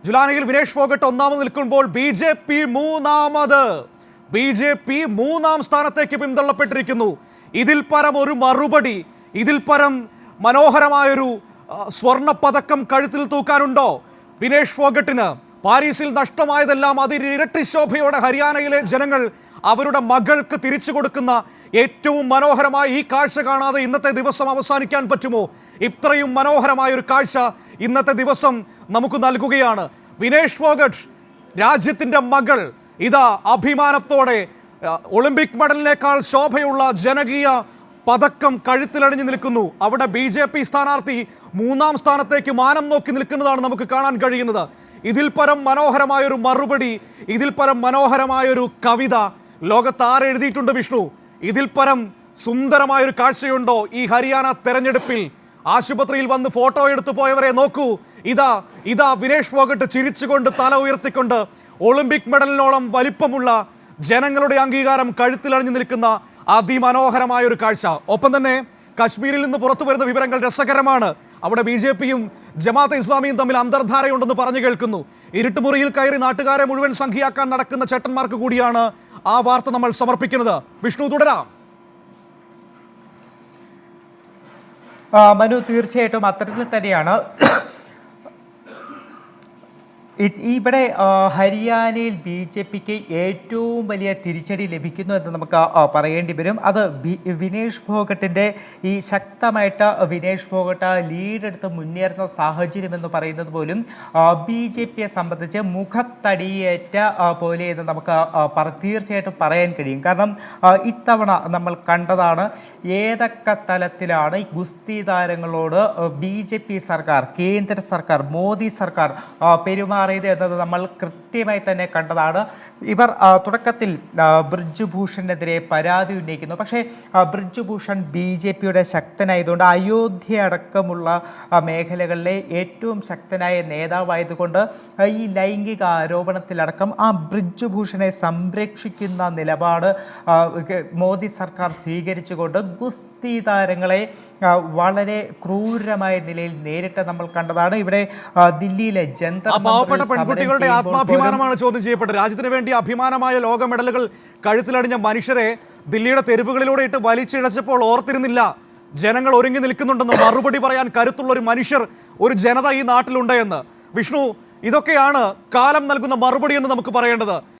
ജുലാനിയിൽ വിനേഷ് ഫോഗട്ട് ഒന്നാമത് നിൽക്കുമ്പോൾ B J P മൂന്നാം സ്ഥാനത്തേക്ക് പിന്തള്ളപ്പെട്ടിരിക്കുന്നു. ഇതിൽ പരം ഒരു മറുപടി, ഇതിൽ പരം മനോഹരമായൊരു സ്വർണ്ണ പതക്കം കഴുത്തിൽ തൂക്കാനുണ്ടോ വിനേഷ് ഫോഗട്ടിന്? പാരീസിൽ നഷ്ടമായതെല്ലാം അതിരിരട്ടി ശോഭയോടെ ഹരിയാനയിലെ ജനങ്ങൾ അവരുടെ മകൾക്ക് തിരിച്ചു കൊടുക്കുന്ന ഏറ്റവും മനോഹരമായ ഈ കാഴ്ച കാണാതെ ഇന്നത്തെ ദിവസം അവസാനിക്കാൻ പറ്റുമോ? ഇത്രയും മനോഹരമായ ഒരു കാഴ്ച ഇന്നത്തെ ദിവസം നമുക്ക് നൽകുകയാണ്. വിനേഷ് ഫോഗട്ട്, രാജ്യത്തിൻ്റെ മകൾ, ഇതാ അഭിമാനത്തോടെ ഒളിമ്പിക് മെഡലിനേക്കാൾ ശോഭയുള്ള ജനകീയ പതക്കം കഴുത്തിലണിഞ്ഞു നിൽക്കുന്നു. അവിടെ BJP സ്ഥാനാർത്ഥി മൂന്നാം സ്ഥാനത്തേക്ക് മാനം നോക്കി നിൽക്കുന്നതാണ് നമുക്ക് കാണാൻ കഴിയുന്നത്. ഇതിൽ പരം മനോഹരമായൊരു മറുപടി, ഇതിൽ പരം മനോഹരമായൊരു കവിത ലോകത്ത് ആരെഴുതിയിട്ടുണ്ട് വിഷ്ണു? ഇതിൽ പരം സുന്ദരമായൊരു കാഴ്ചയുണ്ടോ ഈ ഹരിയാന തെരഞ്ഞെടുപ്പിൽ? ആശുപത്രിയിൽ വന്ന് ഫോട്ടോ എടുത്തു പോയവരെ നോക്കൂ. ഇതാ വിനേഷ് ഫോഗട്ട് ചിരിച്ചുകൊണ്ട് തല ഉയർത്തിക്കൊണ്ട് ഒളിമ്പിക് മെഡലിനോളം വലിപ്പമുള്ള ജനങ്ങളുടെ അംഗീകാരം കഴുത്തിലണിഞ്ഞു നിൽക്കുന്ന അതിമനോഹരമായ ഒരു കാഴ്ച. ഒപ്പം തന്നെ കശ്മീരിൽ നിന്ന് പുറത്തു വരുന്ന വിവരങ്ങൾ രസകരമാണ്. അവിടെ BJPയും ജമാഅത്തെ ഇസ്ലാമിയും തമ്മിൽ അന്തർധാരയുണ്ടെന്ന് പറഞ്ഞു കേൾക്കുന്നു. ഇരുട്ടുമുറിയിൽ കയറി നാട്ടുകാരെ മുഴുവൻ സംഖ്യയാക്കാൻ നടക്കുന്ന ചേട്ടന്മാർക്ക് കൂടിയാണ് ആ വാർത്ത നമ്മൾ സമർപ്പിക്കുന്നത്. വിഷ്ണു, തുടരാം. മനു, തീർച്ചയായിട്ടും അത്തരത്തിൽ തന്നെയാണ്. ഇവിടെ ഹരിയാനയിൽ BJPക്ക് ഏറ്റവും വലിയ തിരിച്ചടി ലഭിക്കുന്നു എന്ന് നമുക്ക് പറയേണ്ടി വരും. അത് വിനേഷ് ഫോഗട്ടിൻ്റെ ഈ ശക്തമായിട്ട് വിനേഷ് ഫോഗട്ട് ലീഡെടുത്ത് മുന്നേറുന്ന സാഹചര്യം എന്ന് പറയുന്നത് പോലും BJPയെ സംബന്ധിച്ച് മുഖത്തടിയേറ്റ പോലെ എന്ന് നമുക്ക് തീർച്ചയായിട്ടും പറയാൻ കഴിയും. കാരണം ഇത്തവണ നമ്മൾ കണ്ടതാണ് ഏതൊക്കെ തലത്തിലാണ് ഈ ഗുസ്തി താരങ്ങളോട് BJP സർക്കാർ, കേന്ദ്ര സർക്കാർ, മോദി സർക്കാർ പെരുമാറിയത് എന്നത് നമ്മൾ കൃത്യമായി തന്നെ കണ്ടതാണ്. ഇവർ തുടക്കത്തിൽ ബ്രിജ്ഭൂഷണെതിരെ പരാതി ഉന്നയിക്കുന്നു. പക്ഷേ ബ്രിജ്ഭൂഷൺ BJPയുടെ ശക്തനായതുകൊണ്ട്, അയോധ്യ അടക്കമുള്ള മേഖലകളിലെ ഏറ്റവും ശക്തനായ നേതാവായതുകൊണ്ട് ഈ ലൈംഗിക ആരോപണത്തിലടക്കം ആ ബ്രിജ്ഭൂഷണെ സംരക്ഷിക്കുന്ന നിലപാട് മോദി സർക്കാർ സ്വീകരിച്ചുകൊണ്ട് ഗുസ്തി താരങ്ങളെ വളരെ ക്രൂരമായ നിലയിൽ നേരിട്ട് നമ്മൾ കണ്ടതാണ്. ഇവിടെ ദില്ലിയിലെ പാവപ്പെട്ട പെൺകുട്ടികളുടെ ആത്മാഭിമാനമാണ് ചോദ്യം ചെയ്യപ്പെട്ടത്. രാജ്യത്തിന് വേണ്ടി അഭിമാനമായ ലോക മെഡലുകൾ കഴുത്തിലണിഞ്ഞ മനുഷ്യരെ ദില്ലിയുടെ തെരുവുകളിലൂടെ ഇട്ട് വലിച്ചിഴച്ചപ്പോൾ ഓർത്തിരുന്നില്ല ജനങ്ങൾ ഒരുങ്ങി നിൽക്കുന്നുണ്ടെന്ന് മറുപടി പറയാൻ കരുത്തുള്ള ഒരു മനുഷ്യർ, ഒരു ജനത ഈ നാട്ടിലുണ്ട് എന്ന്. വിഷ്ണു, ഇതൊക്കെയാണ് കാലം നൽകുന്ന മറുപടി എന്ന് നമുക്ക് പറയേണ്ടത്.